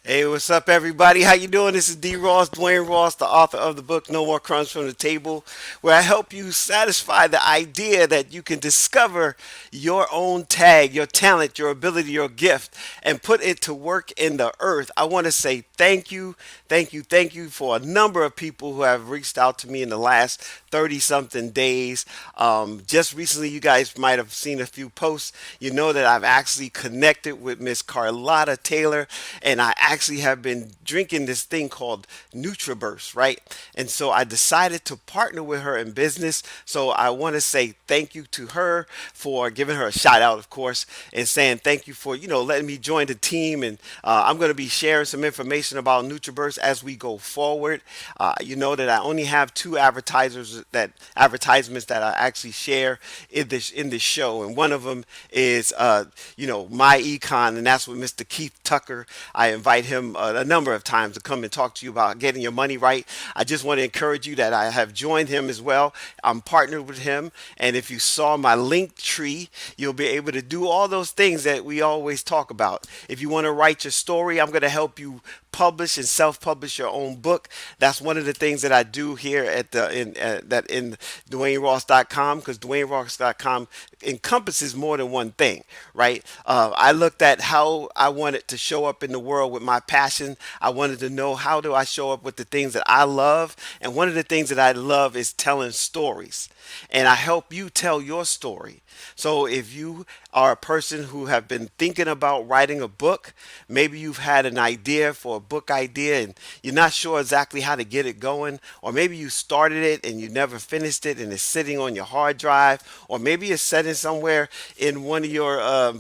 Hey, what's up, everybody? How you doing? This is D-Ross, Dwayne-Ross, the author of the book No More Crumbs from the Table, where I help you satisfy the idea that you can discover your own tag, your talent, your ability, your gift, and put it to work in the earth. I want to say thank you, thank you, thank you for a number of people who have reached out to me in the last 30 something days. Just recently, you guys might have seen a few posts. You know that I've actually connected with Miss Carlotta Taylor, and I actually have been drinking this thing called Nutriburst, right? And so I decided to partner with her in business. So I want to say thank you to her for giving her a shout out, of course, and saying thank you for, letting me join the team. And I'm going to be sharing some information about Nutriburst as we go forward. You know that I only have two advertisements that I actually share in this show, and one of them is my econ, and that's with Mr. Keith Tucker. I invite him a number of times to come and talk to you about getting your money right. I just want to encourage you that I have joined him as well. I'm partnered with him, and if you saw my link tree, you'll be able to do all those things that we always talk about. If you want to write your story, I'm going to help you publish and self-publish your own book. That's one of the things that I do here at in Dwayne-Ross.com, because Dwayne-Ross.com encompasses more than one thing, right? I looked at how I wanted to show up in the world with my passion. I wanted to know, how do I show up with the things that I love, and one of the things that I love is telling stories, and I help you tell your story. So if you are a person who have been thinking about writing a book, maybe you've had an idea for a book idea and you're not sure exactly how to get it going, or maybe you started it and you never finished it and it's sitting on your hard drive, or maybe it's sitting somewhere in one of your,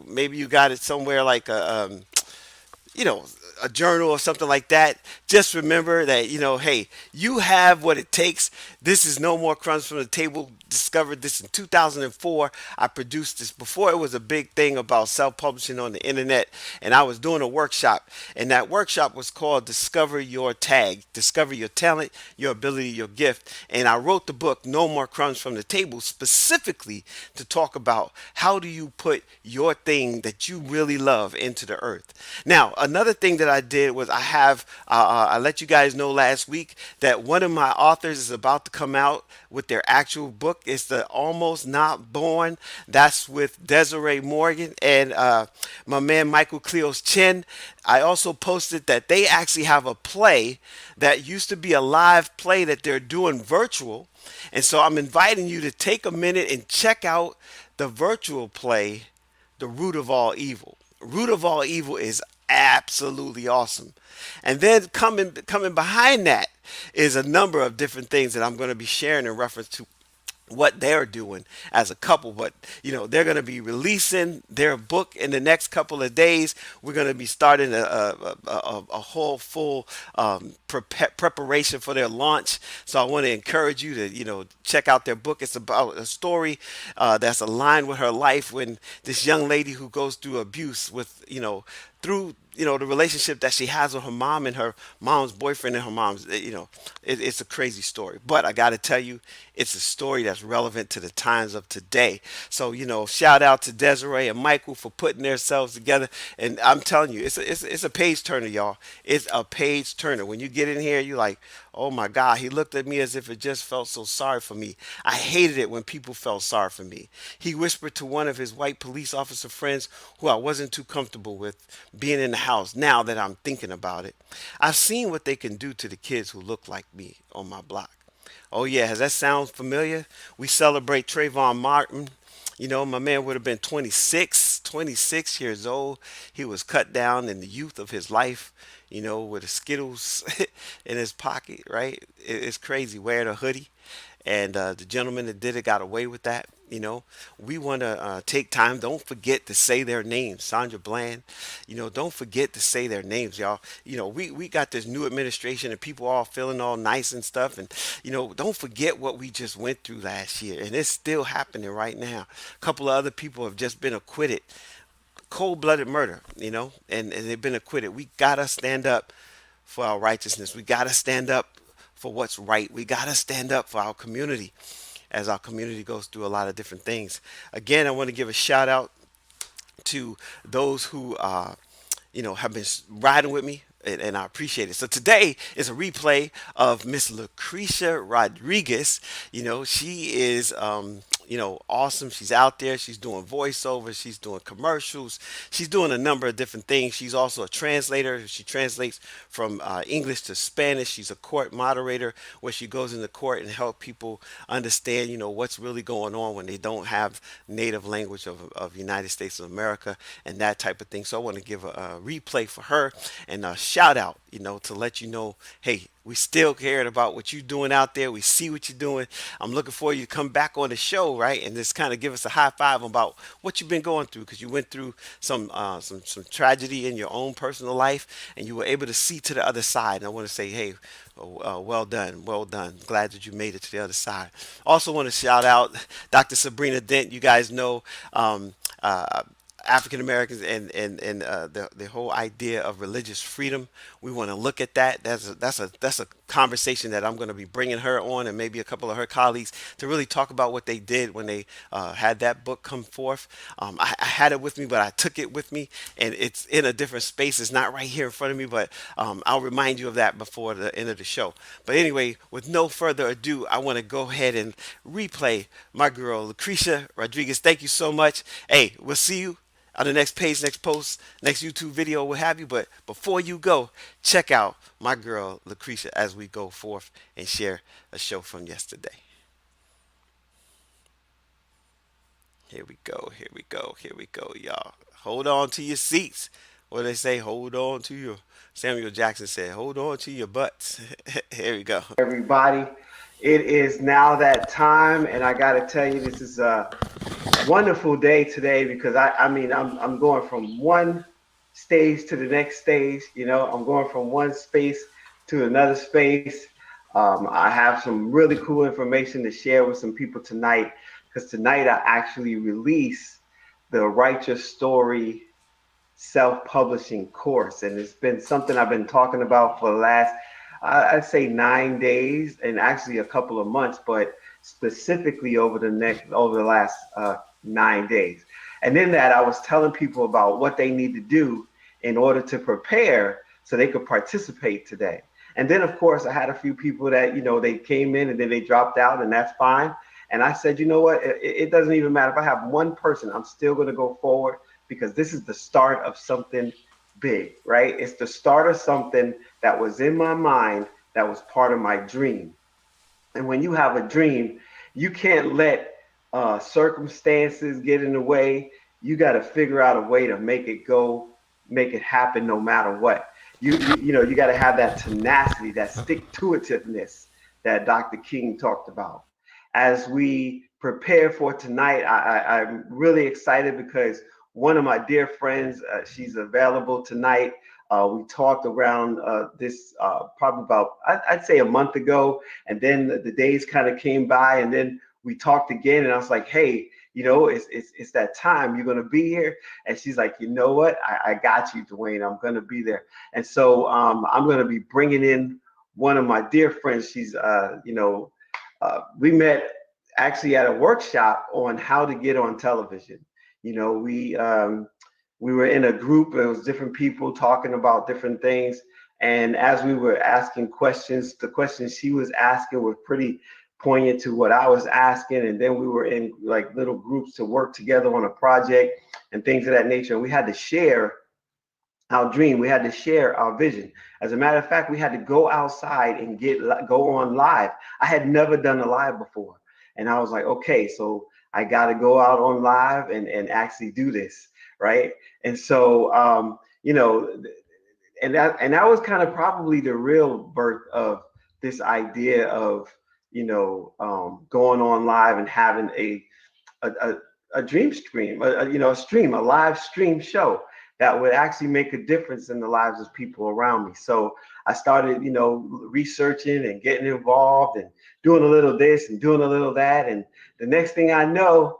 maybe you got it somewhere like you know, a journal or something like that. Just remember that, hey, you have what it takes. This is No More Crumbs from the Table. Discovered this in 2004. I produced this before it was a big thing about self-publishing on the internet, and I was doing a workshop, and that workshop was called Discover Your Tag, Discover Your Talent, Your Ability, Your Gift. And I wrote the book No More Crumbs from the Table specifically to talk about how do you put your thing that you really love into the earth. Now, another thing that I did was I let you guys know last week that one of my authors is about to come out with their actual book. It's the Almost Not Born. That's with Desiree Morgan and my man Michael Cleo's Chin. I also posted that they actually have a play that used to be a live play that they're doing virtual. And so I'm inviting you to take a minute and check out the virtual play, The Root of All Evil. Root of All Evil is absolutely awesome. And then coming behind that is a number of different things that I'm going to be sharing in reference to what they're doing as a couple. But they're going to be releasing their book in the next couple of days. We're going to be starting a whole full preparation for their launch. So I want to encourage you to check out their book. It's about a story that's aligned with her life, when this young lady who goes through abuse with through the relationship that she has with her mom and her mom's boyfriend and her mom's, it's a crazy story. But I got to tell you, it's a story that's relevant to the times of today. So shout out to Desiree and Michael for putting themselves together. And I'm telling you, it's a page turner, y'all. It's a page turner. When you get in here, you're like, oh my God, he looked at me as if it just felt so sorry for me. I hated it when people felt sorry for me. He whispered to one of his white police officer friends who I wasn't too comfortable with being in the house. Now that I'm thinking about it, I've seen what they can do to the kids who look like me on my block. Oh yeah, has that sound familiar? We celebrate Trayvon Martin. My man would have been 26 years old. He was cut down in the youth of his life, with a Skittles in his pocket, right? It's crazy, wearing a hoodie. And the gentleman that did it got away with that. You know, we want to take time. Don't forget to say their names. Sandra Bland, don't forget to say their names, y'all. We got this new administration and people all feeling all nice and stuff. And, don't forget what we just went through last year. And it's still happening right now. A couple of other people have just been acquitted, cold-blooded murder, and they've been acquitted. We gotta stand up for our righteousness. We gotta stand up for what's right. We gotta stand up for our community as our community goes through a lot of different things. Again, I want to give a shout out to those who have been riding with me, and I appreciate it. So today is a replay of Miss Lucretia Rodriguez. She is, awesome. She's out there. She's doing voiceovers. She's doing commercials. She's doing a number of different things. She's also a translator. She translates from English to Spanish. She's a court moderator where she goes into court and help people understand, what's really going on when they don't have native language of United States of America and that type of thing. So I want to give a replay for her and a shout out, to let you know, hey, we still cared about what you're doing out there. We see what you're doing. I'm looking for you to come back on the show, right, and just kind of give us a high five about what you've been going through, because you went through some tragedy in your own personal life, and you were able to see to the other side. And I want to say, hey, well done, well done. Glad that you made it to the other side. Also want to shout out Dr. Sabrina Dent. You guys know. African Americans and the whole idea of religious freedom. We want to look at that. That's a conversation that I'm going to be bringing her on, and maybe a couple of her colleagues, to really talk about what they did when they had that book come forth. I had it with me, but I took it with me, and it's in a different space. It's not right here in front of me, but I'll remind you of that before the end of the show. But anyway, with no further ado, I want to go ahead and replay my girl Lucretia Rodriguez. Thank you so much. Hey, we'll see you on the next page, next post, next YouTube video, what have you. But before you go, check out my girl Lucretia as we go forth and share a show from yesterday. Here we go, here we go, here we go, y'all. Hold on to your seats. What do they say? Hold on to your. Samuel Jackson said, hold on to your butts. Here we go. Everybody, it is now that time, and I got to tell you, this is a wonderful day today because I'm going from one stage to the next stage. I'm going from one space to another space. I have some really cool information to share with some people tonight, because tonight I actually release the Write Your Story self-publishing course, and it's been something I've been talking about for the last I'd say 9 days, and actually a couple of months, but specifically over the last 9 days. And in that, I was telling people about what they need to do in order to prepare so they could participate today. And then, of course, I had a few people that, they came in and then they dropped out, and that's fine. And I said, you know what? It doesn't even matter. If I have one person, I'm still going to go forward, because this is the start of something big, right? It's the start of something that was in my mind, that was part of my dream. And when you have a dream, you can't let circumstances get in the way. You got to figure out a way to make it go, make it happen no matter what. You got to have that tenacity, that stick to itiveness that Dr. King talked about. As we prepare for tonight, I'm really excited because one of my dear friends, she's available tonight. We talked around this probably about, I'd say, a month ago. And then the days kind of came by, and then we talked again. And I was like, hey, it's that time. You're going to be here. And she's like, you know what? I got you, Dwayne. I'm going to be there. And so I'm going to be bringing in one of my dear friends. She's, we met actually at a workshop on how to get on television. We were in a group. It was different people talking about different things. And as we were asking questions, the questions she was asking were pretty poignant to what I was asking. And then we were in like little groups to work together on a project and things of that nature. And we had to share our dream. We had to share our vision. As a matter of fact, we had to go outside and go on live. I had never done a live before. And I was like, okay, so I got to go out on live and actually do this, right? And so, and that was kind of probably the real birth of this idea of, going on live and having a dream stream, a stream, a live stream show that would actually make a difference in the lives of people around me. So I started, researching and getting involved and doing a little this and doing a little that. And the next thing I know,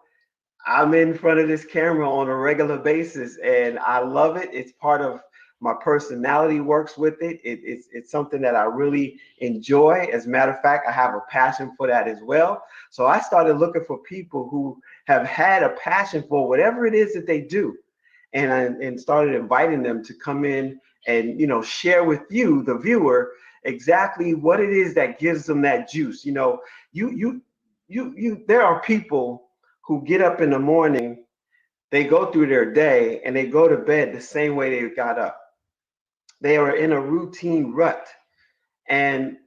I'm in front of this camera on a regular basis, and I love it. It's part of my personality, works with it. It's something that I really enjoy. As a matter of fact, I have a passion for that as well. So I started looking for people who have had a passion for whatever it is that they do, and started inviting them to come in and share with you, the viewer, exactly what it is that gives them that juice. There are people who get up in the morning, they go through their day, and they go to bed the same way they got up. They are in a routine rut, and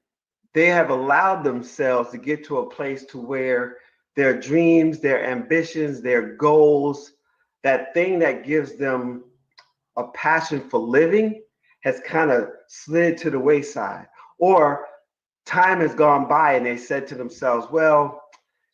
they have allowed themselves to get to a place to where their dreams, their ambitions, their goals, that thing that gives them a passion for living has kind of slid to the wayside. Or time has gone by and they said to themselves, well,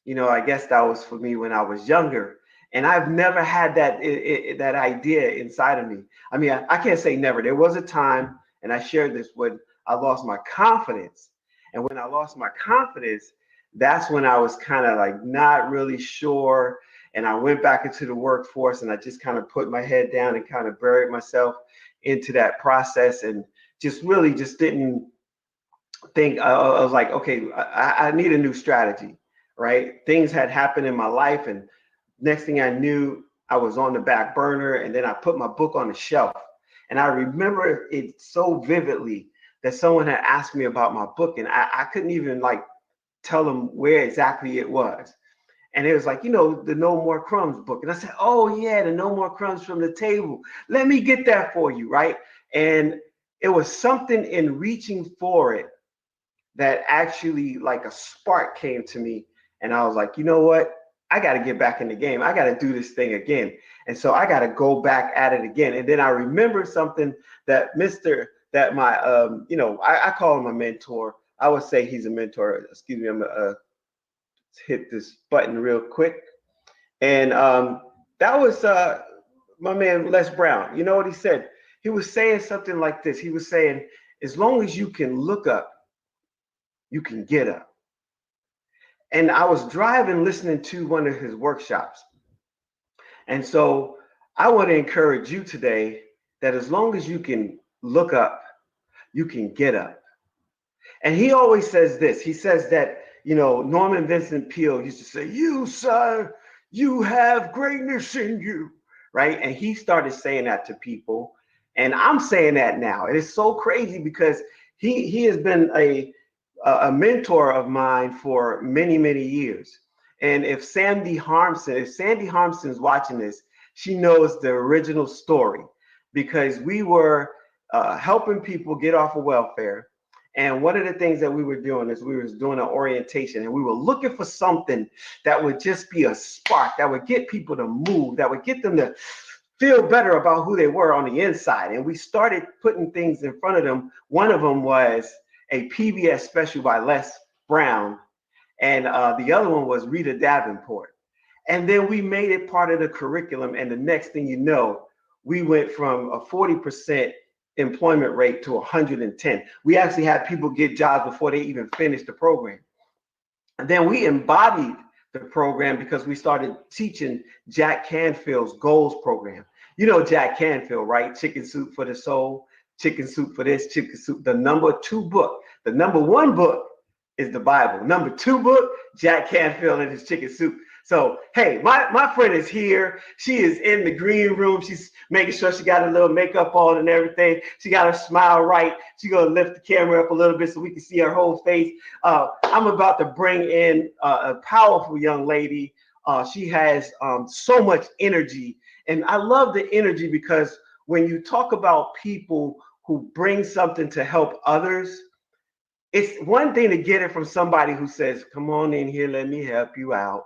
I guess that was for me when I was younger. And I've never had that idea inside of me. I mean, I can't say never. There was a time, and I shared this, when I lost my confidence. And when I lost my confidence, that's when I was kind of like not really sure. And I went back into the workforce, and I just kind of put my head down and kind of buried myself into that process, and just really just didn't think. I was like, okay, I need a new strategy, right? Things had happened in my life, and next thing I knew, I was on the back burner, and then I put my book on the shelf. And I remember it so vividly that someone had asked me about my book, and I couldn't even like tell them where exactly it was. And it was like, the No More Crumbs book. And I said, oh yeah, the No More Crumbs from the Table. Let me get that for you, right? And it was something in reaching for it that actually, like, a spark came to me. And I was like, you know what? I got to get back in the game. I got to do this thing again. And so I got to go back at it again. And then I remember something that my, I call him a mentor. I would say he's a mentor. Excuse me. I'm going to hit this button real quick. And that was my man, Les Brown. You know what he said? He was saying something like this. He was saying, as long as you can look up, you can get up. And I was driving listening to one of his workshops. And so I want to encourage you today that as long as you can look up, you can get up. And he always says this. He says that, Norman Vincent Peale used to say, you, sir, you have greatness in you, right? And he started saying that to people. And I'm saying that now. And it's so crazy because he has been a mentor of mine for many, many years. And if Sandy Harmson is watching this, she knows the original story, because we were helping people get off of welfare. And one of the things that we were doing is we were doing an orientation, and we were looking for something that would just be a spark, that would get people to move, that would get them to feel better about who they were on the inside. And we started putting things in front of them. One of them was a PBS special by Les Brown, and the other one was Rita Davenport. And then we made it part of the curriculum, and the next thing you know, we went from a 40% employment rate to 110. We actually had people get jobs before they even finished the program. And then we embodied the program because we started teaching Jack Canfield's goals program. You know Jack Canfield, right? Chicken Soup for the Soul, Chicken Soup for this, Chicken Soup. The number 2 book. The number 1 book is the Bible. Number 2 book, Jack Canfield and his Chicken Soup. So, hey, my friend is here. She is in the green room. She's making sure she got a little makeup on and everything. She got her smile right. She's going to lift the camera up a little bit so we can see her whole face. I'm about to bring in a powerful young lady. She has so much energy. And I love the energy because when you talk about people who bring something to help others, it's one thing to get it from somebody who says, come on in here, let me help you out.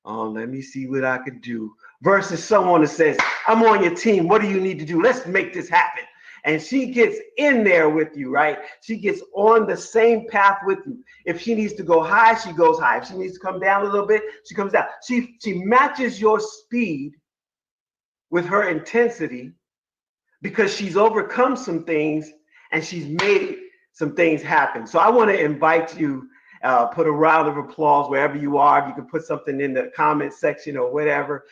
Let me see what I could do. Versus someone that says, I'm on your team. What do you need to do? Let's make this happen. and she gets in there with you, right? She gets on the same path with you. If she needs to go high, she goes high. If she needs to come down a little bit, she comes down. She matches your speed with her intensity because she's overcome some things and she's made some things happen. So I want to invite you, put a round of applause wherever you are. You can put something in the comment section or whatever.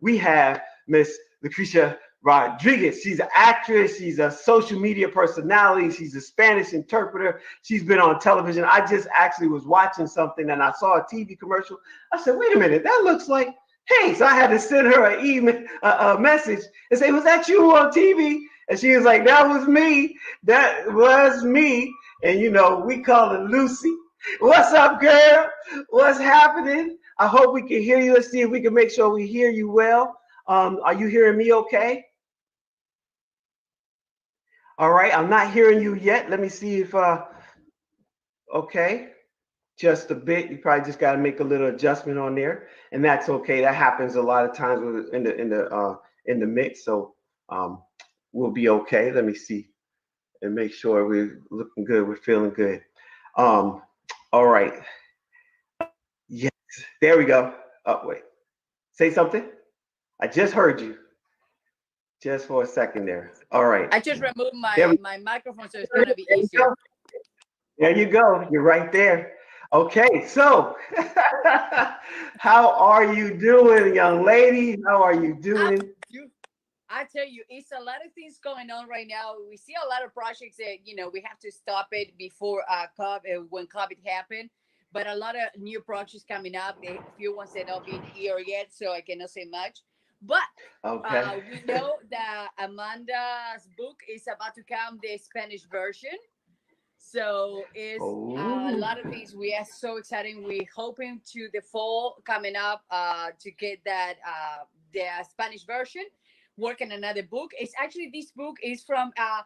We have Miss Lucretia Rodriguez. She's an actress. She's a social media personality. She's a Spanish interpreter. She's been on television. I just actually was watching something and I saw a TV commercial. I said, wait a minute, that looks like, hey, so I had to send her an email, a message and say, was that you on TV? And she was like, that was me. That was me. And, we call her Lucy. What's up, girl? What's happening? I hope we can hear you. Let's see if we can make sure we hear you well. Are you hearing me okay? All right. I'm not hearing you yet. Let me see if, okay. Just a bit. You probably just got to make a little adjustment on there, and that's okay. That happens a lot of times in the mix. So we'll be okay. Let me see and make sure we're looking good. We're feeling good. All right. Yes. There we go. Oh wait. Say something. I just heard you. Just for a second there. All right. I just removed There we, my microphone, so it's gonna be there you easier. go. There you go. You're right there. Okay, so how are you doing, young lady? How are you doing? I tell you, it's a lot of things going on right now. We see a lot of projects that we have to stop it before COVID, when COVID happened. But a lot of new projects coming up. A few ones that not been here yet, so I cannot say much. But Okay. we know that Amanda's book is about to come, the Spanish version. So it's a Oh, lot of things. We are so excited. We're hoping to the fall coming up to get that the Spanish version. Working another book. It's actually, this book is from a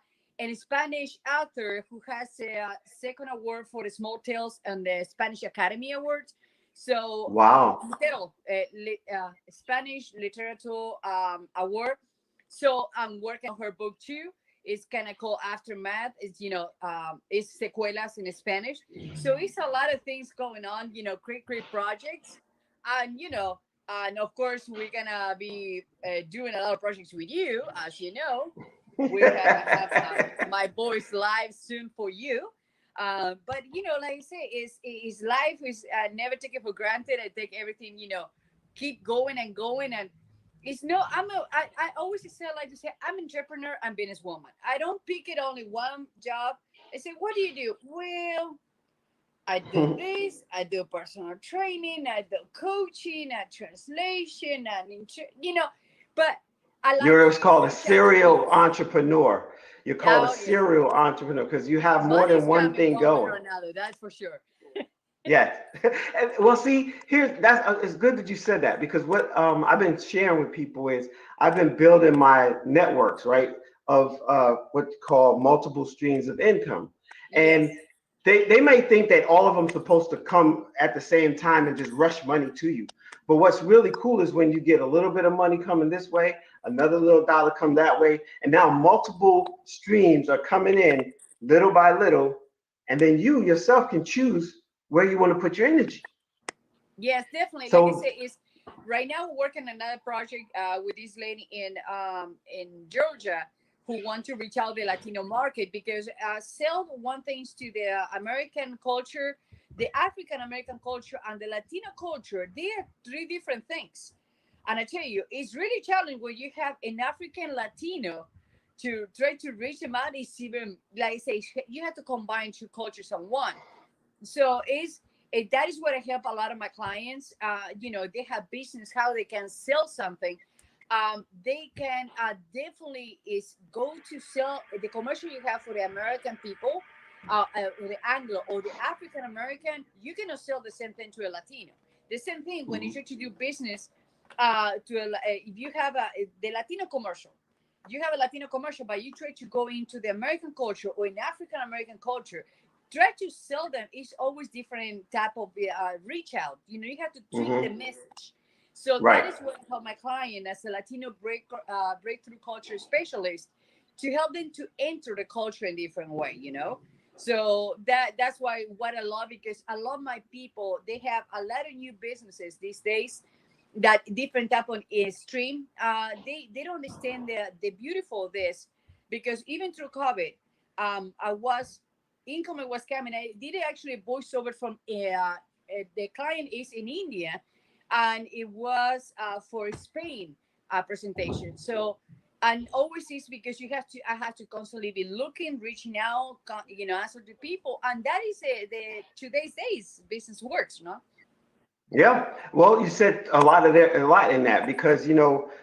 Spanish author who has a second award for the Small Tales and the Spanish Academy Awards. So wow. Spanish Literature Award. So I'm working on her book too. It's kind of called Aftermath. It's secuelas in Spanish. So it's a lot of things going on. Great projects, and and of course we're gonna be doing a lot of projects with you, as you know. We're gonna have my voice live soon for you. But like I say, is life is never take it for granted. I take everything, keep going and going. And it's no, I always say, like to say, I'm an entrepreneur and businesswoman. I don't pick it only one job. I say, what do you do? Well, I do this, I do personal training, I do coaching, and translation, but I like You're to what's called a research other serial things. entrepreneur. You're called a Oh, yes. serial entrepreneur because you have more Money's than one coming thing one way or going. another, that's for sure. Yes. And, well, see, here that's it's good that you said that because what I've been sharing with people is I've been building my networks, right, of what you call multiple streams of income, and Yes. they may think that all of them supposed to come at the same time and just rush money to you. But what's really cool is when you get a little bit of money coming this way, another little dollar come that way, and now multiple streams are coming in little by little, and then you yourself can choose where you want to put your energy. Yes, definitely. Like I So, say, is right now we're working on another project with this lady in Georgia who want to reach out the Latino market, because sell one things to the American culture, the African American culture, and the Latino culture. They are three different things. And I tell you, it's really challenging when you have an African Latino to try to reach them out. It's even, like I say, you have to combine two cultures on one. So that is what I help a lot of my clients. They have business, how they can sell something. They can definitely is go to sell the commercial you have for the American people, the Anglo or the African American. You cannot sell the same thing to a Latino. The same thing when you try to do business if you have the Latino commercial. You have a Latino commercial, but you try to go into the American culture or in African American culture, try to sell them. It's always different type of reach out. You have to tweak the message. So that right. is what I help my client as a Latino breakthrough culture specialist. to help them to enter the culture in a different way, So that's why what I love, because I love my people. They have a lot of new businesses these days that different type of stream. They don't understand the beautiful of this, because even through COVID, I was income was coming. I did actually a voiceover from the client is in India, and it was for Spain presentation. So, and always is because I have to constantly be looking, reaching out, answer to people, and that is the today's days business works, no? Yeah, well, you said a lot in that, because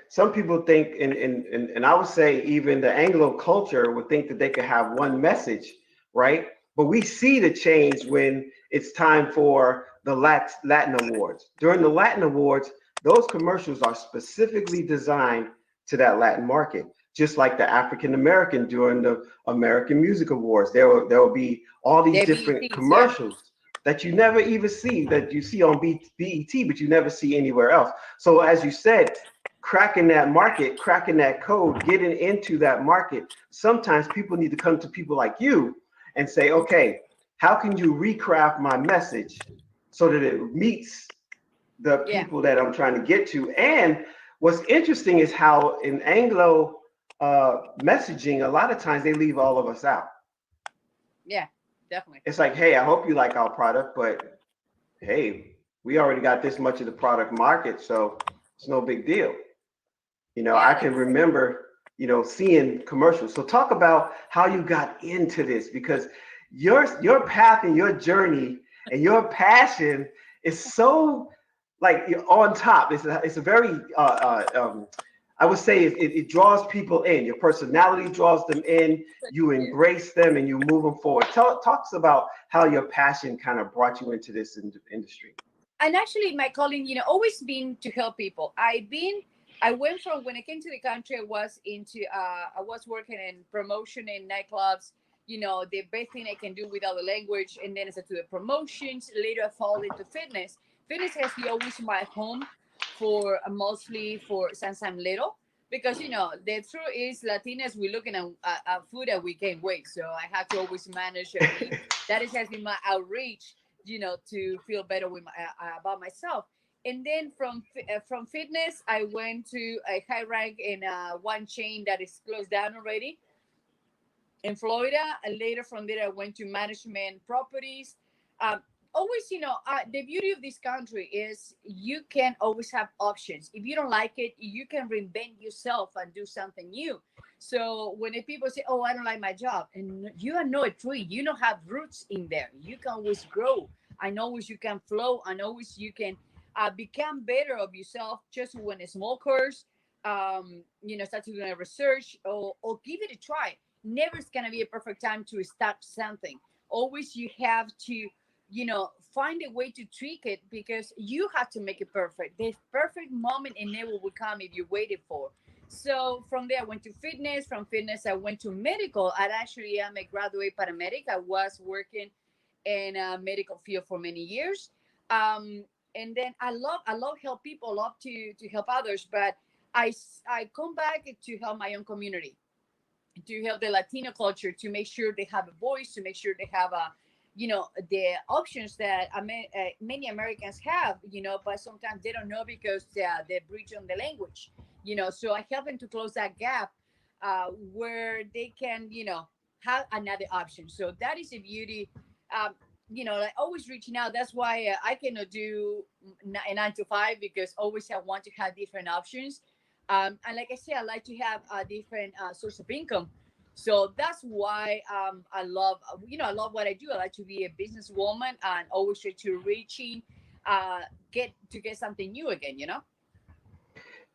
some people think, and I would say even the Anglo culture would think that they could have one message, right? But we see the change when it's time for the Latin Awards. During the Latin Awards, those commercials are specifically designed to that Latin market, just like the African American during the American Music Awards. There will be all these The different BETs, yeah. commercials that you never even see, that you see on BET, but you never see anywhere else. So as you said, cracking that market, cracking that code, getting into that market, sometimes people need to come to people like you and say, okay, how can you recraft my message so that it meets the Yeah, people that I'm trying to get to? And what's interesting is how in Anglo messaging, a lot of times they leave all of us out. yeah, definitely. It's like, hey, I hope you like our product, but hey, we already got this much of the product market, so it's no big deal. I Yeah, can remember, seeing commercials. So talk about how you got into this, because your path and your journey and your passion is so, like, you're on top. It's a very I would say it draws people in. Your personality draws them in. You embrace them and you move them forward. Talks about how your passion kind of brought you into this industry. and actually my calling, always been to help people. I went from, when I came to the country, I was working in promotion in nightclubs, the best thing I can do without the language. And then I started to the promotions. Later I fall into fitness has been always my home, for mostly for since I'm little, because the truth is Latinas, we're looking at food and we gain weight, so I have to always manage and eat. Has been my outreach, to feel better with about myself. And then from fitness, I went to a high rank in one chain that is closed down already in Florida. And later from there, I went to management properties. Um, Always, the beauty of this country is you can always have options. If you don't like it, you can reinvent yourself and do something new. So when the people say, "Oh, I don't like my job," and you are not a tree, you don't have roots in there. You can always grow. I know always you can flow. I know always you can become better of yourself. Just when a small course, start to do a research, or give it a try. Never is gonna be a perfect time to start something. Always you have to, find a way to tweak it, because you have to make it perfect. The perfect moment and never will come if you waited for. So from there, I went to fitness. From fitness, I went to medical. I actually am a graduate paramedic. I was working in a medical field for many years. And then I love help people, love to help others, but I come back to help my own community, to help the Latino culture, to make sure they have a voice, to make sure they have the options that many Americans have, but sometimes they don't know because they breach on the language, So I help them to close that gap, where they can, have another option. So that is the beauty. Um, like always reaching out. That's why I cannot do a 9 to 5, because always I want to have different options. And like I said, I like to have a different source of income. So that's why I love what I do. I like to be a businesswoman and always try to reaching, get something new again.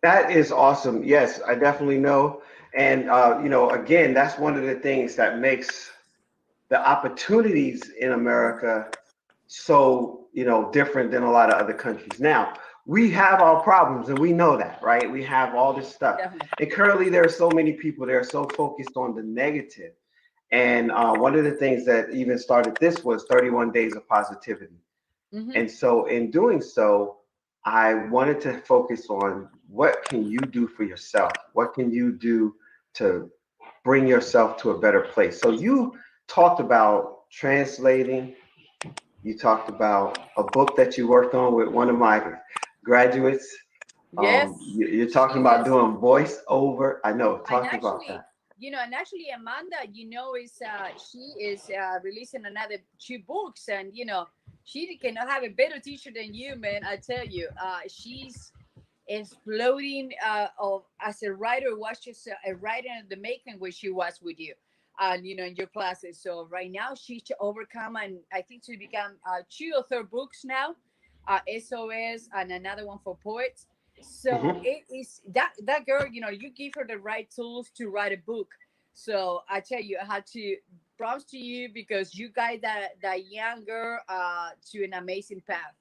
That is awesome. Yes, I definitely know. And again, that's one of the things that makes the opportunities in America so, different than a lot of other countries. Now, we have our problems and we know that, right? We have all this stuff. Definitely. And currently there are so many people that are so focused on the negative. And one of the things that even started this was 31 days of positivity. Hmm. And so in doing so, I wanted to focus on what can you do for yourself? What can you do to bring yourself to a better place. So you talked about translating. You talked about a book that you worked on with one of my graduates. Yes, You're talking she about has. doing voiceover. I know. And Talk about actually, that. Amanda, is she is releasing another two books, and she cannot have a better teacher than you, man. I tell you, she's exploding as a writer. Was just a writer in the making when she was with you, and in your classes. So right now she's to overcome, and I think to become two or third books now, SOS and another one for poets. So Hmm. it is that girl. You give her the right tools to write a book. So I tell you, I had to props to you because you guide that young girl to an amazing path.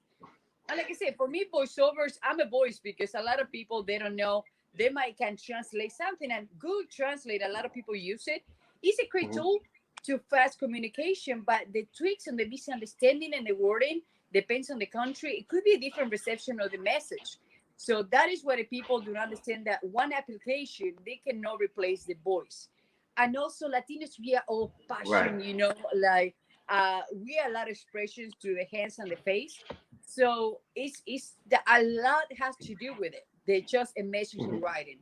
And like I said, for me, voiceovers, I'm a voice because a lot of people they don't know. They might can translate something, and Google Translate. A lot of people use it. It's a great Hmm. tool to fast communication, but the tweaks and the misunderstanding and the wording depends on the country. It could be a different reception of the message. So that is what the people do not understand, that one application they cannot replace the voice. And also Latinos, we are all Right. passion, like we are a lot of expressions to the hands and the face. So a lot has to do with it. They're just a message in Hmm. writing,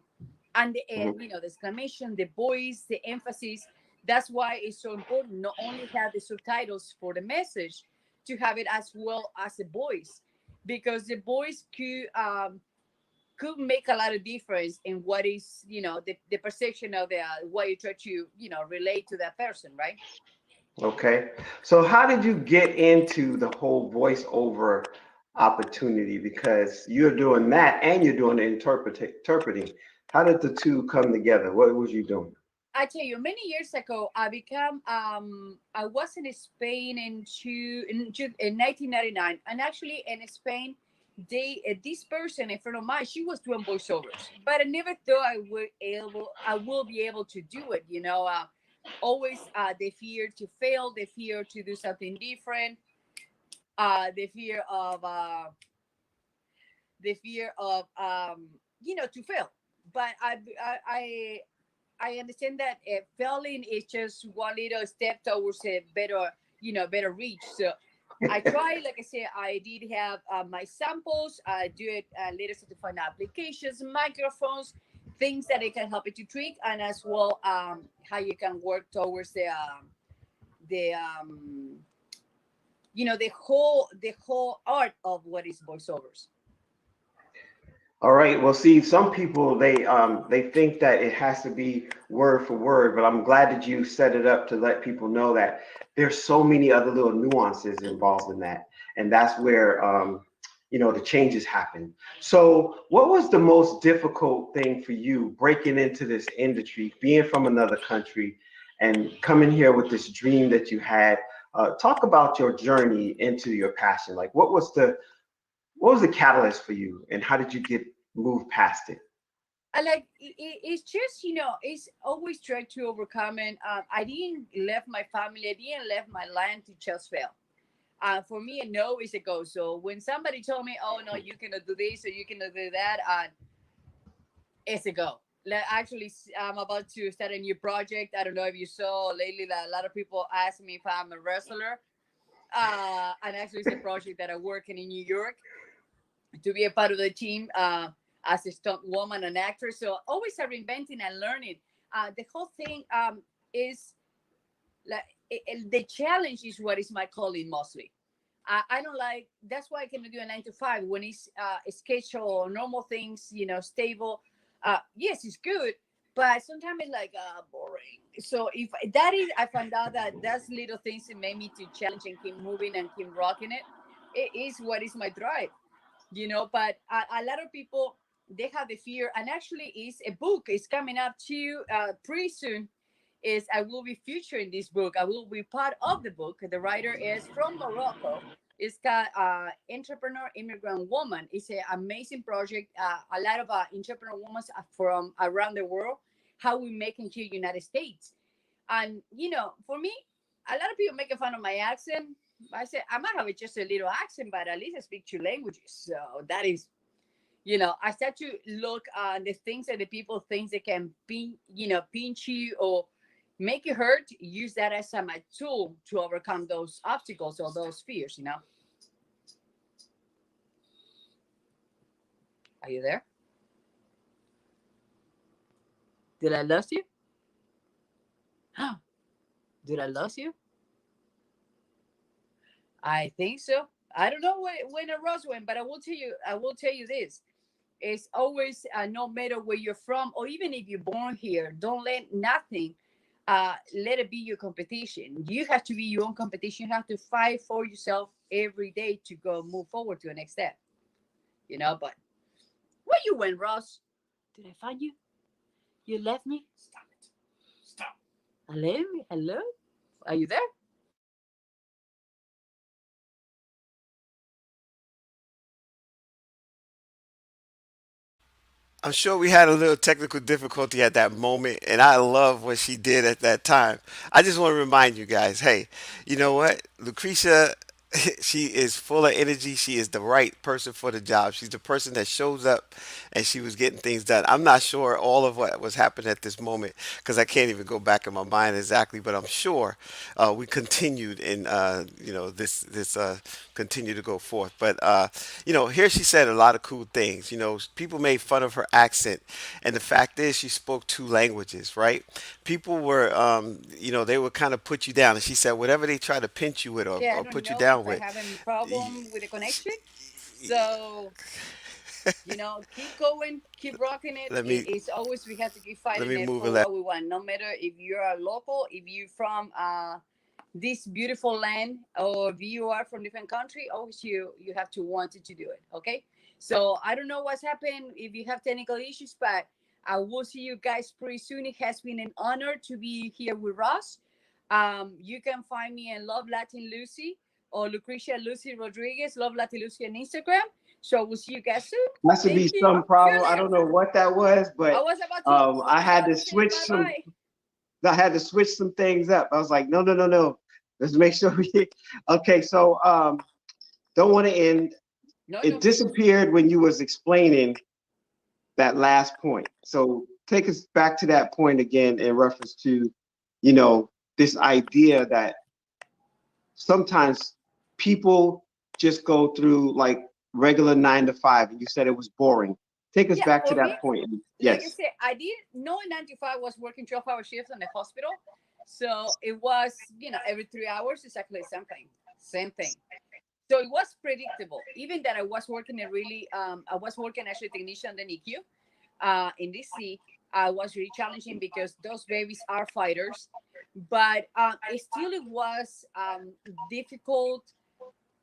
and Hmm. the exclamation, the voice, the emphasis. That's why it's so important. Not only have the subtitles for the message, to have it as well as the voice, because the voice could make a lot of difference in what is the perception of the what you try to relate to that person, right? Okay. So how did you get into the whole voiceover opportunity? Because you're doing that and you're doing the interpreting. How did the two come together? What was you doing? I tell you, many years ago, I was in Spain in 1999, and actually in Spain, this person in front of mine, she was doing voiceovers, but I never thought I will be able to do it. Always the fear to fail, the fear to do something different, the fear of to fail. But I understand that failing is just one little step towards a better reach. So I try, like I said, I did have my samples. I do it later to find applications, microphones, things that it can help you to tweak, and as well how you can work towards the the whole art of what is voiceovers. All right. Well, see, some people they think that it has to be word for word, but I'm glad that you set it up to let people know that there's so many other little nuances involved in that, and that's where the changes happen. So, what was the most difficult thing for you breaking into this industry, being from another country, and coming here with this dream that you had? Talk about your journey into your passion. Like, what was the catalyst for you, and how did you get moved past it? I like it's just it's always try to overcome, and I didn't left my family, I didn't left my land to just fail. For me, a no is a go. So when somebody told me, oh no, you cannot do this or you cannot do that, it's a go. Like, actually, I'm about to start a new project. I don't know if you saw lately that a lot of people ask me if I'm a wrestler, and actually it's a project that I work in New York to be a part of the team as a stunt woman and actress. So always are reinventing and learning. The whole thing is like the challenge is what is my calling mostly. I don't like. That's why I cannot do a 9 to 5 when it's a schedule, normal things, stable. Yes, it's good, but sometimes it's like boring. So if that is, I found out that that's little things that made me to challenge and keep moving and keep rocking it. It is what is my drive. But a lot of people they have the fear, and actually is a book is coming up too pretty soon. Is I will be featuring this book. I will be part of the book. The writer is from Morocco. It's got entrepreneur immigrant woman. It's an amazing project. A lot of entrepreneur women from around the world, how we make in here United States. And for me, a lot of people making fun of my accent. I say I might have just a little accent, but at least I speak two languages. So that is, I start to look the things that the people think they can pinch you or make it hurt, use that as a tool to overcome those obstacles or those fears, you know. Are you there? Did I lose you? Did I lose you? I think so. I don't know when Ross went, but I will tell you. I will tell you this: it's always, no matter where you're from, or even if you're born here, don't let nothing, let it be your competition. You have to be your own competition. You have to fight for yourself every day to go move forward to the next step. You know. But where you went, Ross? Did I find you? You left me. Stop it. Stop. Hello. Hello. Are you there? I'm sure we had a little technical difficulty at that moment, and I love what she did at that time. I just want to remind you guys, hey, you know what? Lucretia, she is full of energy. She is the right person for the job. She's the person that shows up, and she was getting things done. I'm not sure all of what was happening at this moment because I can't even go back in my mind exactly, but I'm sure we continued in, this continue to go forth. But here she said a lot of cool things. People made fun of her accent, and the fact is, she spoke two languages, right? People were, they would kind of put you down, and she said whatever they try to pinch you with Yeah, I or don't put you know down if I with. have any y- problem with the connection. So, keep going, keep rocking it. let me It's always we have to keep let fighting me it move for and let. what we want. No matter if you're a local, if you're from this beautiful land, or if you are from different country, always you have to want it to do it. Okay. So I don't know what's happened if you have technical issues, but I will see you guys pretty soon. It has been an honor to be here with Ross. You can find me in Love Latin Lucy or Lucretia Lucy Rodriguez, Love Latin Lucy on Instagram. So we'll see you guys soon. Has to be Thank you. some You're problem. I there. don't know what that was, I but was about to I I was had about to to say switch bye some. bye. I had to switch some things up. I was like, no, no, no, no. Let's make sure we. Okay, so don't want to end. No, It no. disappeared when you was explaining that last point. So take us back to that point again in reference to, this idea that sometimes people just go through like regular 9 to 5, and you said it was boring. Take us Yeah, back to for me, that point. like I Yes. said, I did know in 95 was working 12-hour shifts in the hospital. So it was, every 3 hours, exactly the same thing. Same thing. So it was predictable. Even that I was working I was working as a technician in the NICU in DC. I was really challenging because those babies are fighters. But it was difficult,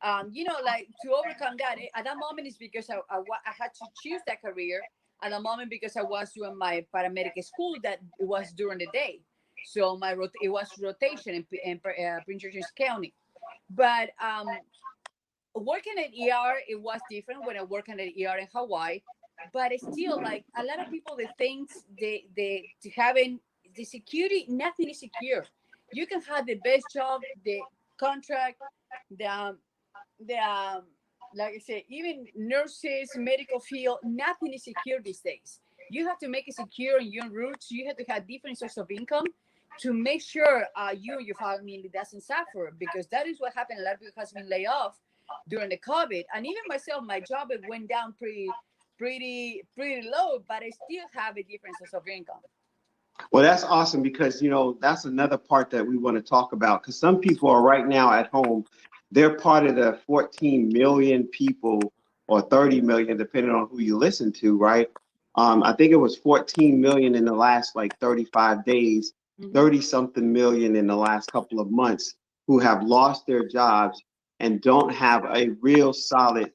like to overcome that. At that moment, is because I had to choose that career at the moment because I was doing my paramedic school that it was during the day. So it was rotation in Prince George's County. But working at ER, it was different when I worked at ER in Hawaii. But it's still, like a lot of people, they think they having the security, nothing is secure. You can have the best job, the contract, the the like I said, even nurses, medical field, nothing is secure these days. You have to make it secure in your roots. You have to have different sources of income to make sure you and your family doesn't suffer, because that is what happened. A lot of people has been laid off during the COVID, and even myself, my job, it went down pretty low, but I still have a different source of income. Well, that's awesome because, that's another part that we want to talk about because some people are right now at home. They're part of the 14 million people or 30 million, depending on who you listen to, right? I think it was 14 million in the last like 35 days, Mm-hmm. 30 something million in the last couple of months who have lost their jobs and don't have a real solid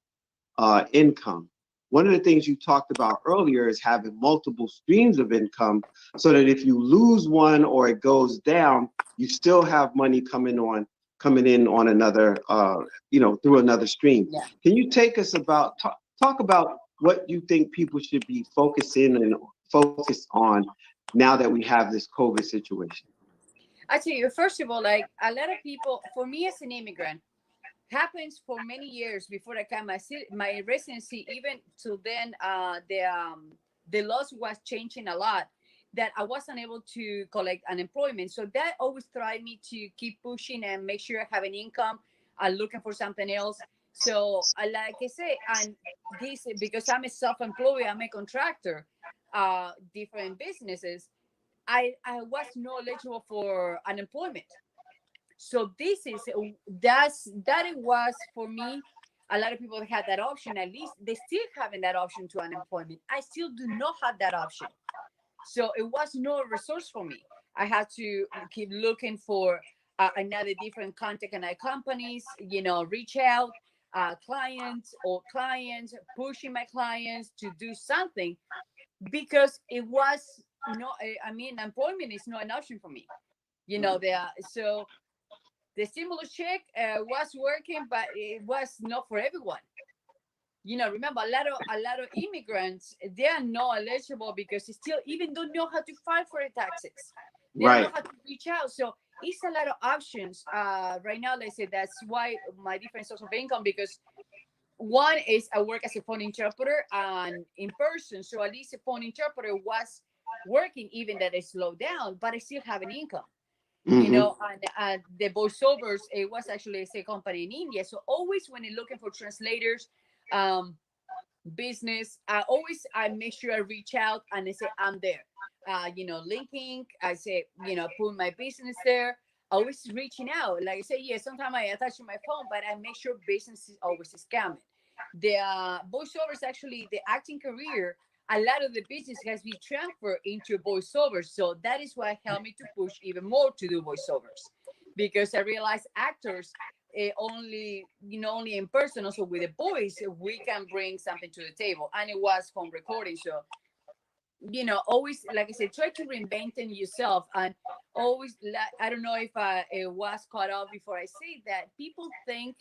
income. One of the things you talked about earlier is having multiple streams of income so that if you lose one or it goes down, you still have money coming in on another, through another stream. Yeah. Can you take us talk about what you think people should be focused on now that we have this COVID situation? I tell you, first of all, like a lot of people, for me as an immigrant, happens for many years before I came my residency. Even till then, the laws was changing a lot. that I wasn't able to collect unemployment. So that always tried me to keep pushing and make sure I have an income. I'm looking for something else. So like I say, and this because I'm a self-employed, I'm a contractor, different businesses. I was not eligible for unemployment. So this is that it was for me. A lot of people had that option. At least they still having that option to unemployment. I still do not have that option. So it was no resource for me. I had to keep looking for another different contact and companies, reach out clients, pushing my clients to do something because it was no, I mean, employment is not an option for me. So the stimulus check was working, but it was not for everyone. Remember a lot of immigrants, they are not eligible because they still even don't know how to file for the taxes. They don't know Right. how to reach out. So it's a lot of options. Right now, let's say that's why my different source of income, because one is I work as a phone interpreter and in person. So at least a phone interpreter was working, even that it slowed down, but I still have an income. Mm-hmm. And the voiceovers, it was actually a company in India. So always when you're looking for translators, um, business, I make sure I reach out and I say I'm there. Linking, I say, put my business there. Always reaching out. Like I say, yeah, sometimes I attach to my phone, but I make sure business is always scamming. The voiceovers, actually, the acting career, a lot of the business has been transferred into voiceovers. So that is what helped me to push even more to do voiceovers, because I realized actors only in person, also with a voice, we can bring something to the table. And it was home recording. So, always, like I said, try to reinvent yourself. And always, I don't know if it was caught up before I say that people think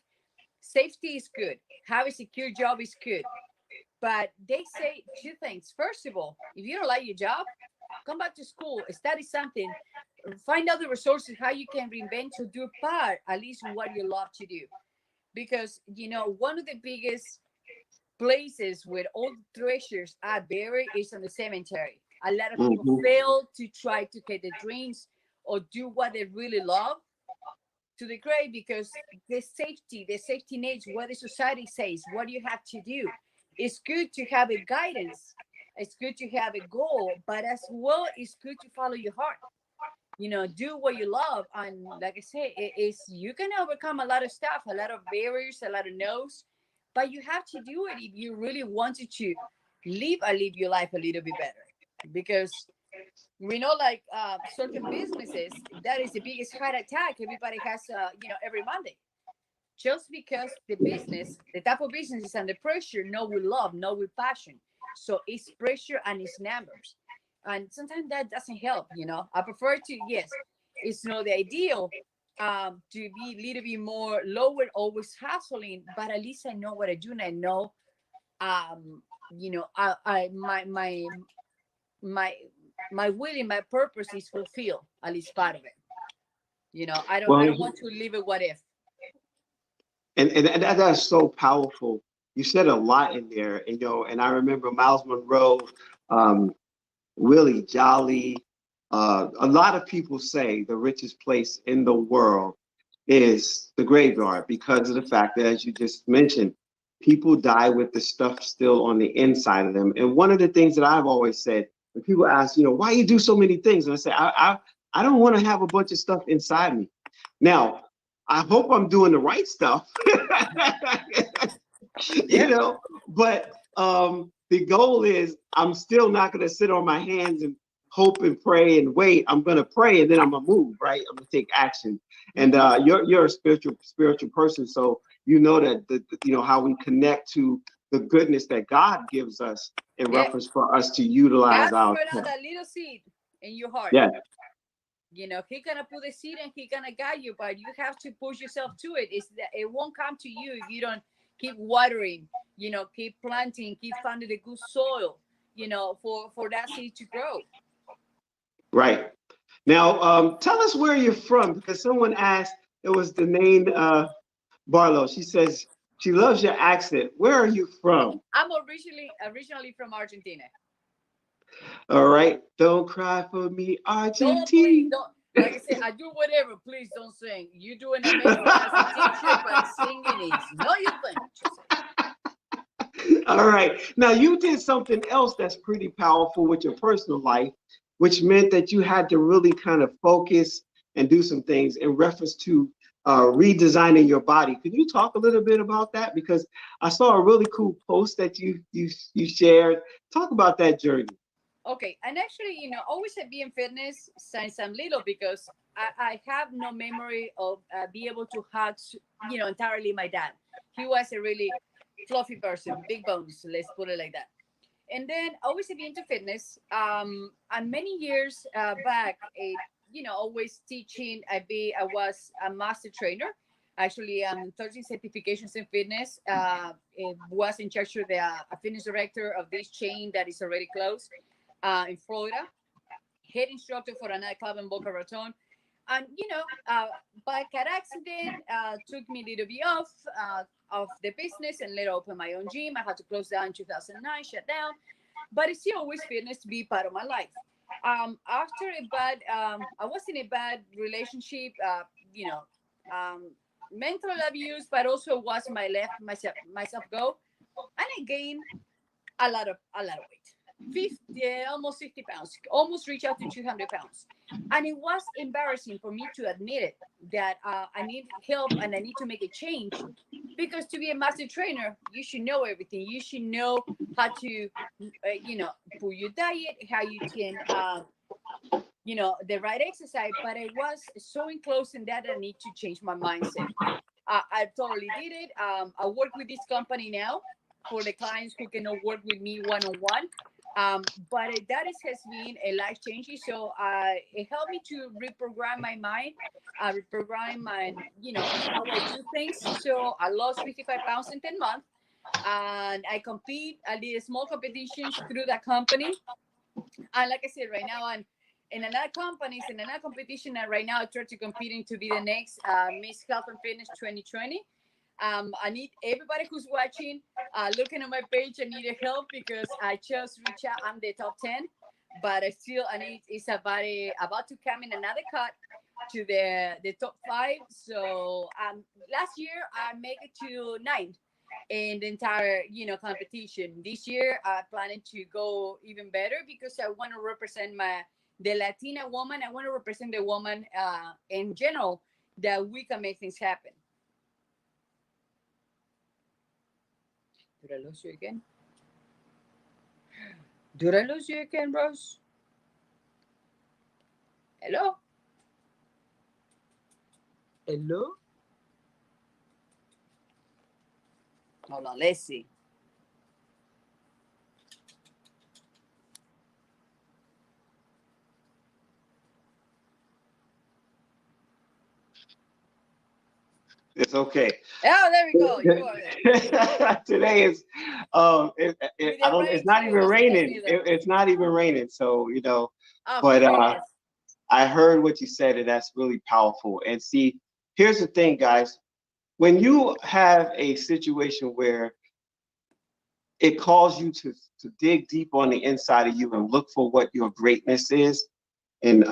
safety is good, have a secure job is good. But they say two things. First of all, if you don't like your job, come back to school, study something, find out the resources, how you can reinvent to do part, at least what you love to do. Because, one of the biggest places where all the treasures are buried is on the cemetery. A lot of people Mm-hmm. fail to try to get their dreams or do what they really love to the grave, because the safety nets, what the society says, what you have to do. It's good to have a guidance. It's good to have a goal, but as well, it's good to follow your heart. Do what you love. And like I say, it is, you can overcome a lot of stuff, a lot of barriers, a lot of no's, but you have to do it if you really wanted to live your life a little bit better. Because we know, like, certain businesses, that is the biggest heart attack everybody has, every Monday, just because the type of business is under pressure, not with love, not with passion. So it's pressure and it's numbers. And sometimes that doesn't help. I prefer to, yes, it's not the ideal, to be a little bit more lower, always hustling, but at least I know what I do, and I know, I my my will and my purpose is fulfilled, at least part of it. I Well, don't want to live it what if. and that's so powerful. You said a lot in there, and I remember Miles Monroe, um, Willie Jolly. A lot of people say the richest place in the world is the graveyard because of the fact that, as you just mentioned, people die with the stuff still on the inside of them. And one of the things that I've always said, when people ask, why you do so many things, and I say, I don't want to have a bunch of stuff inside me. Now, I hope I'm doing the right stuff, you Yeah. know, but the goal is I'm still not going to sit on my hands and hope and pray and wait. I'm going to pray and then I'm going to move, right? I'm going to take action. And Hmm. you're a spiritual person, so you know that how we connect to the goodness that God gives us in Yeah. reference for us to utilize God our spread out that little seed in your heart. yeah. He gonna put the seed and he gonna guide you, but you have to push yourself to it. It's that it won't come to you if you don't keep watering, keep planting, keep finding the good soil, for that seed to grow. Right. Now, tell us where you're from because someone asked. It was the name Barlow. She says she loves your accent. Where are you from? I'm originally from Argentina. All right. Don't cry for me, Don't, please Argentina. don't. Like I said, I do whatever. Please don't sing. You're doing amazing as a teacher, but singing is not your thing. Just say. All right. Now you did something else that's pretty powerful with your personal life, which meant that you had to really kind of focus and do some things in reference to redesigning your body. Could you talk a little bit about that? Because I saw a really cool post that you shared. Talk about that journey. Okay, and actually, always have been in fitness since I'm little because I have no memory of be able to hug, entirely my dad. He was a really fluffy person, big bones, let's put it like that. And then always have been into fitness. And many years back, always teaching. I was a master trainer. Actually, 13 certifications in fitness. Was in charge of the fitness director of this chain that is already closed in Florida, head instructor for another club in Boca Raton. And, by car accident, took me a little bit off of the business and later open my own gym. I had to close down in 2009, shut down. But it's still always fitness to be part of my life. After a bad, I was in a bad relationship, mental abuse, but also was my left myself go. And I gained a lot of weight. 50, almost 60 pounds, almost reach out to 200 pounds. And it was embarrassing for me to admit it that I need help and I need to make a change because to be a master trainer, you should know everything. You should know how to, for your diet, how you can, the right exercise. But I was so enclosed in that I need to change my mindset. I totally did it. I work with this company now for the clients who cannot work with me one on one. But has been a life changing. So it helped me to reprogram my mind, reprogram my, how I do things. So I lost 55 pounds in 10 months. And I did small competitions through that company. And like I said, right now I'm in another companies, in another competition. And right now I try to competing to be the next Miss Health and Fitness 2020. I need everybody who's watching, looking at my page. I need help because I just reach out. I'm the top 10, but I need. It's about to come in another cut to the top 5. So last year I make it to 9 in the entire competition. This year I planning to go even better because I want to represent the Latina woman. I want to represent the woman in general that we can make things happen. Did I lose you again? Did I lose you again, Rose? Hello? Hello? Hold on, let's see. It's okay. Oh, there we go. You are there. Today is I don't. It's Rain not too. even It's supposed to raining. be there. It's not even raining. So Oh, for but me it is. I heard what you said, and that's really powerful. And see, here's the thing, guys. When you have a situation where it calls you to dig deep on the inside of you and look for what your greatness is, and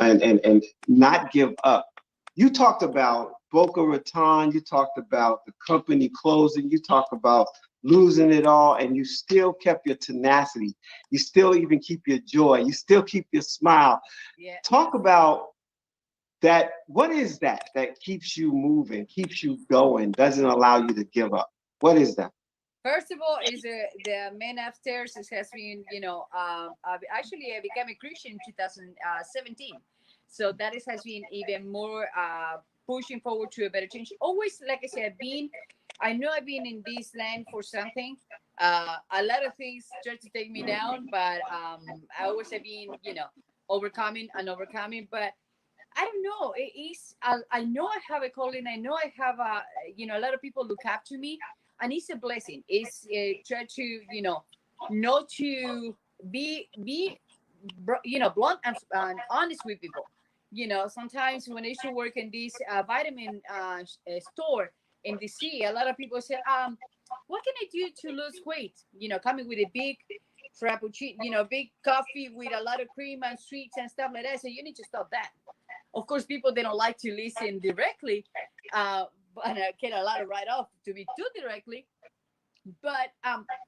not give up. You talked about Boca Raton, you talked about the company closing, you talked about losing it all, and you still kept your tenacity. You still even keep your joy. You still keep your smile. Yeah. Talk about that. What is that keeps you moving, keeps you going, doesn't allow you to give up? What is that? First of all, is the man upstairs has been, actually I became a Christian in 2017. So has been even more pushing forward to a better change. Always, like I said, I know I've been in this land for something. A lot of things try to take me down, but I always have been, overcoming and overcoming. But I don't know. It is. I know I have a calling. I know I have a lot of people look up to me, and it's a blessing. It's try to not to be blunt and honest with people. Sometimes when I used to work in this vitamin store in DC, a lot of people say, "What can I do to lose weight?" Coming with a big frappuccino, big coffee with a lot of cream and sweets and stuff like that. So you need to stop that. Of course, people, they don't like to listen directly, but get a lot of write off to be too directly. But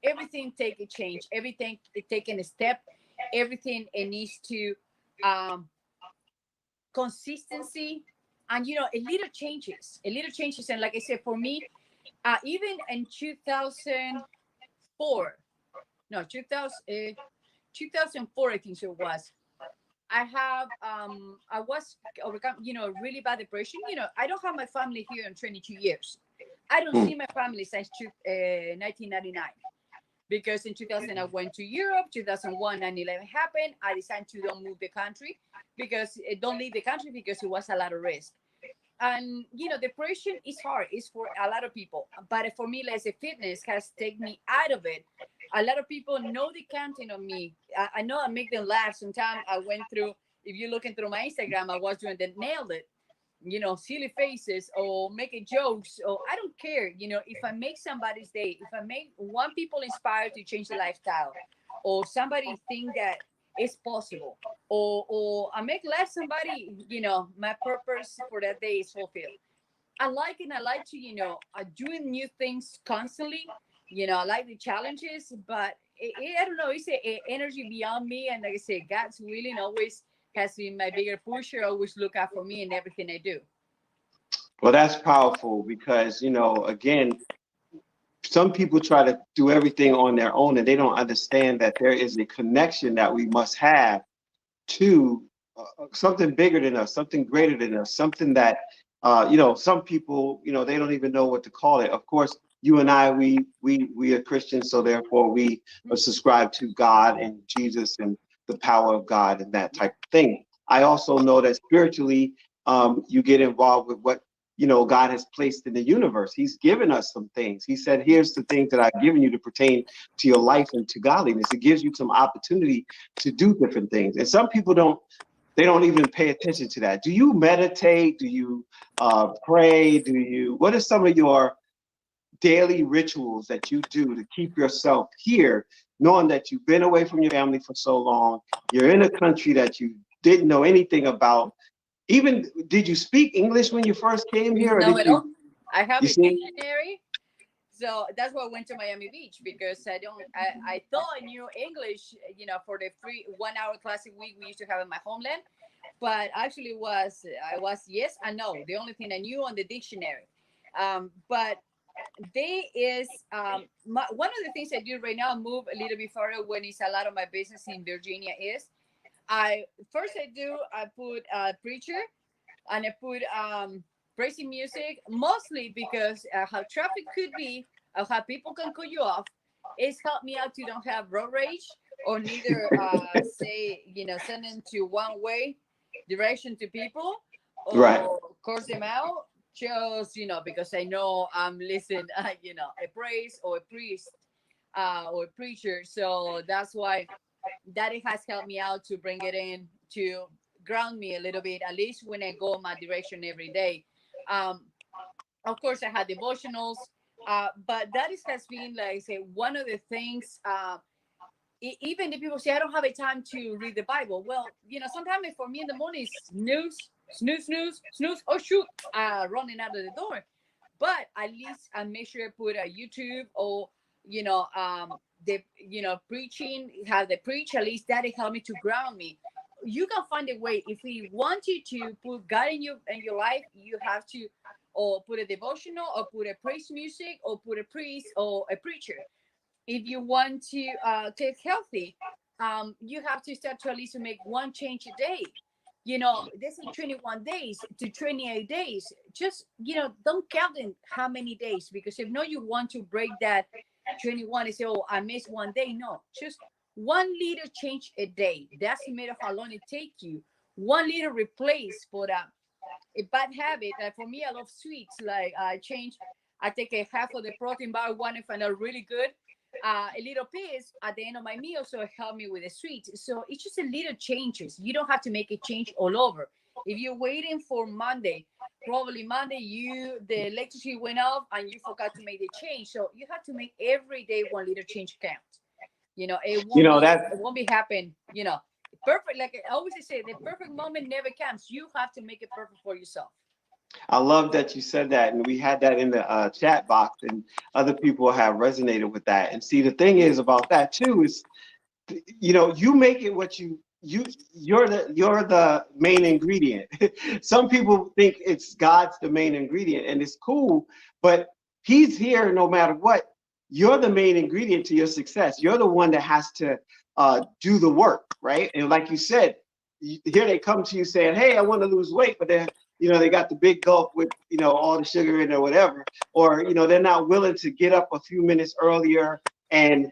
everything take a change. Everything taking a step. Everything it needs to um, consistency, and a little changes. And like I said, for me, even in 2004, no 2000, 2004, I think so it was. I was overcome, really bad depression. I don't have my family here in 22 years. I don't see my family since 1999, because in 2000 I went to Europe. 2001, 9/11 happened. I decided to don't move the country, because don't leave the country, because it was a lot of risk. And depression is hard. It's for a lot of people, but for me, like, the fitness has taken me out of it. A lot of people know the content of me. I know I make them laugh. Sometimes I went through, if you're looking through my Instagram, I was doing the nailed it, silly faces or making jokes, or I don't care. If I make somebody's day, if I make one people inspired to change the lifestyle, or somebody think that it's possible, or I make laugh somebody, my purpose for that day is fulfilled. I like it. I like to, doing new things constantly. I like the challenges, but I don't know. It's a energy beyond me. And like I said, God's willing always has been my bigger pusher, always look out for me in everything I do. Well, that's powerful because, again, some people try to do everything on their own and they don't understand that there is a connection that we must have to something bigger than us, something greater than us, something that, some people, they don't even know what to call it. Of course, you and I, we are Christians, so therefore we are subscribed to God and Jesus and the power of God and that type of thing. I also know that spiritually, you get involved with what God has placed in the universe. He's given us some things. He said, here's the things that I've given you to pertain to your life and to godliness. It gives you some opportunity to do different things. And some people they don't even pay attention to that. Do you meditate? Do you pray? What are some of your daily rituals that you do to keep yourself here, knowing that you've been away from your family for so long? You're in a country that you didn't know anything about. Even, did you speak English when you first came here, or No, did at all. you? I have You a see? dictionary. So that's why I went to Miami Beach, because I thought I knew English, for the free 1 hour class a week we used to have in my homeland. But actually I was yes and no. The only thing I knew on the dictionary. But they is one of the things I do right now, move a little bit further when it's a lot of my business in Virginia, is I put a preacher, and I put praising music, mostly because how traffic could be, how people can cut you off. It's helped me out to don't have road rage, or neither say, sending to one way direction to people, Right. or curse them out, just, because I know I'm listening, a praise or a priest, or a preacher. So that's why that it has helped me out to bring it in to ground me a little bit, at least when I go my direction every day. Um, of course, I had devotionals, but that has been, like I say, one of the things. Even if people say I don't have a time to read the Bible, well, sometimes for me in the morning is snooze, snooze, snooze, snooze. Oh shoot, running out of the door. But at least I make sure I put a YouTube, or the preaching, how they preach. At least that helped me to ground me. You can find a way. If you want you to put God in your life, you have to, or put a devotional, or put a praise music, or put a priest or a preacher. If you want to take healthy, you have to start to at least make one change a day. This is 21 days to 28 days. Just, don't count in how many days, because if no, you want to break that 21 and say, oh, I missed one day. No, just 1 liter change a day. That's the matter of how long it take you. 1 liter replace for that a bad habit. Like for me, I love sweets. Like I take a half of the protein bar, one if I know really good. A little piece at the end of my meal, so it helped me with the sweets. So it's just a little changes. You don't have to make a change all over. If you're waiting for Monday, probably Monday the electricity went off and you forgot to make the change. So you have to make every day 1 liter change count. It You won't know be that it won't be happen. Perfect. Like I always say, the perfect moment never comes. You have to make it perfect for yourself. I love that you said that, and we had that in the chat box, and other people have resonated with that. And see, the thing is about that too is, you make it what you're the main ingredient. Some people think it's God's the main ingredient, and it's cool, but He's here no matter what. You're the main ingredient to your success. You're the one that has to do the work, right? And like you said, here they come to you saying, "Hey, I want to lose weight," but they got the big gulp with all the sugar in it or whatever, or they're not willing to get up a few minutes earlier and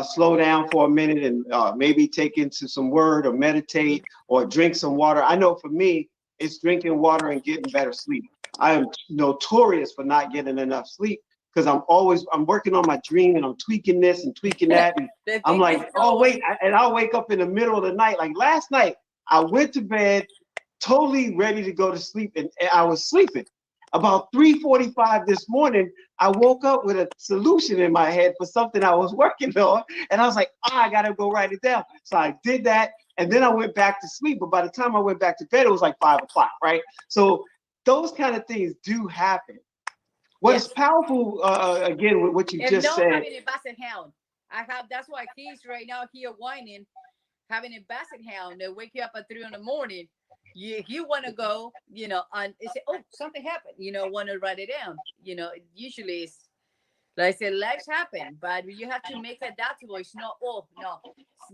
slow down for a minute and maybe take into some word or meditate or drink some water. I know for me, it's drinking water and getting better sleep. I am notorious for not getting enough sleep because I'm working on my dream and I'm tweaking this and tweaking that. And The I'm thing is, like, oh, wait. And I'll wake up in the middle of the night. Like last night, I went to bed totally ready to go to sleep and I was sleeping. About 3:45 this morning, I woke up with a solution in my head for something I was working on. And I was like, I got to go write it down. So I did that. And then I went back to sleep. But by the time I went back to bed, it was like 5 o'clock, right? So those kind of things do happen. What is yes. powerful, again, with what you If just not said, having a basset hound, that's why he's right now here whining, having a basset hound that wake you up at 3 in the morning. You want to go, and say, oh, something happened, want to write it down. Usually it's like I said, lives happen, but you have to make it adaptable. It's not, oh no,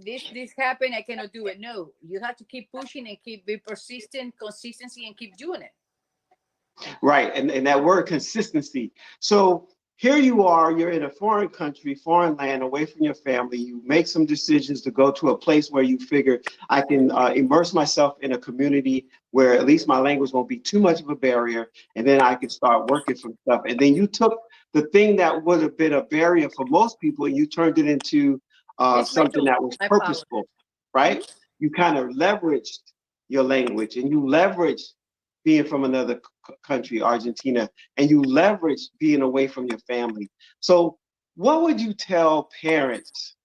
this happened, I cannot do it. No, you have to keep pushing and be persistent, consistency, and keep doing it. right? And that word consistency. So here you are, you're in a foreign country, foreign land, away from your family. You make some decisions to go to a place where you figure I can immerse myself in a community where at least my language won't be too much of a barrier, and then I can start working from stuff. And then you took the thing that would have been a barrier for most people and you turned it into It's my something tool, that was my power. purposeful, right? You kind of leveraged your language and you leveraged being from another country, Argentina, and you leverage being away from your family. So what would you tell parents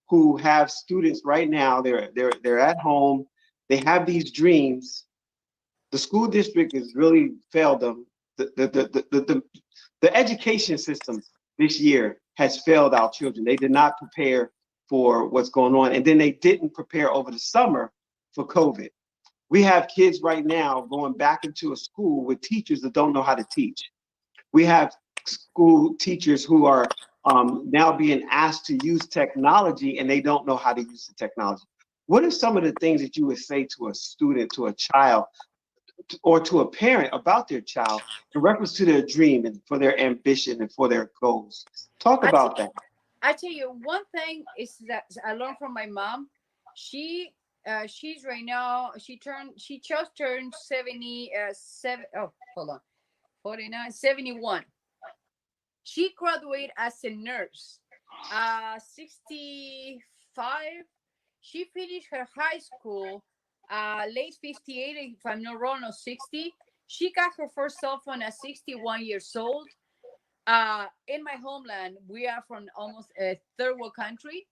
who have students right now? They're at home, they have these dreams. The school district has really failed them. The education system this year has failed our children. They did not prepare for what's going on. And then they didn't prepare over the summer for COVID. We have kids right now going back into a school with teachers that don't know how to teach. We have school teachers who are now being asked to use technology and they don't know how to use the technology. What are some of the things that you would say to a student, to a child, or to a parent about their child in reference to their dream and for their ambition and for their goals? Talk I tell, about that. I tell you, one thing is that I learned from my mom. She's right now. She just turned 77. Oh, hold on, 49, 71. She graduated as a nurse. 65. She finished her high school. Late 58, if I'm not wrong, or 60. She got her first cell phone at 61 years old. In my homeland, we are from almost a third world country.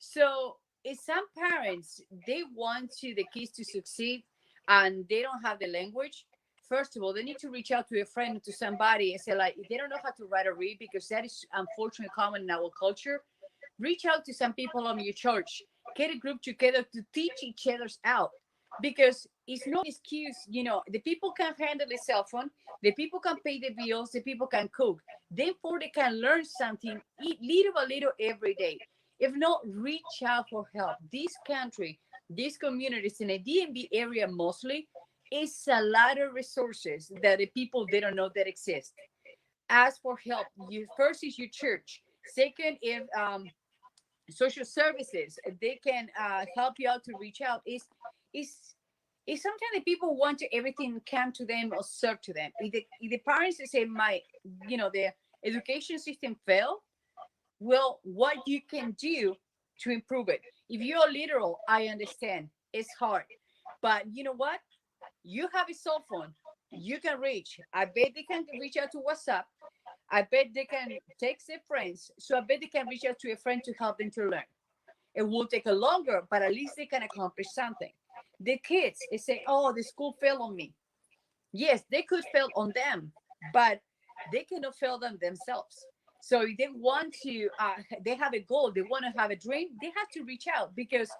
So if some parents they want the kids to succeed and they don't have the language, first of all, they need to reach out to a friend, to somebody, and say like, if they don't know how to write or read, because that is unfortunately common in our culture, reach out to some people on your church, get a group together to teach each other's out, because it's no excuse. The people can handle the cell phone, the people can pay the bills, the people can cook, therefore they can learn something, eat little by little every day. If not, reach out for help. This country, these communities in the DMV area mostly, is a lot of resources that the people they don't know that exist. Ask for help. You first is your church. Second, if social services they can help you out to reach out. Is sometimes the people want to everything come to them or serve to them. If the parents say the education system failed, well, what you can do to improve it. If you're literal, I understand it's hard, but you know what, you have a cell phone, you can reach. I bet they can reach out to WhatsApp. I bet they can text their friends. So I bet they can reach out to a friend to help them to learn. It will take a longer, but at least they can accomplish something. The kids is say, "Oh, the school failed on me." Yes, they could fail on them, but they cannot fail them themselves. So if they want to, they have a goal, they want to have a dream, they have to reach out, because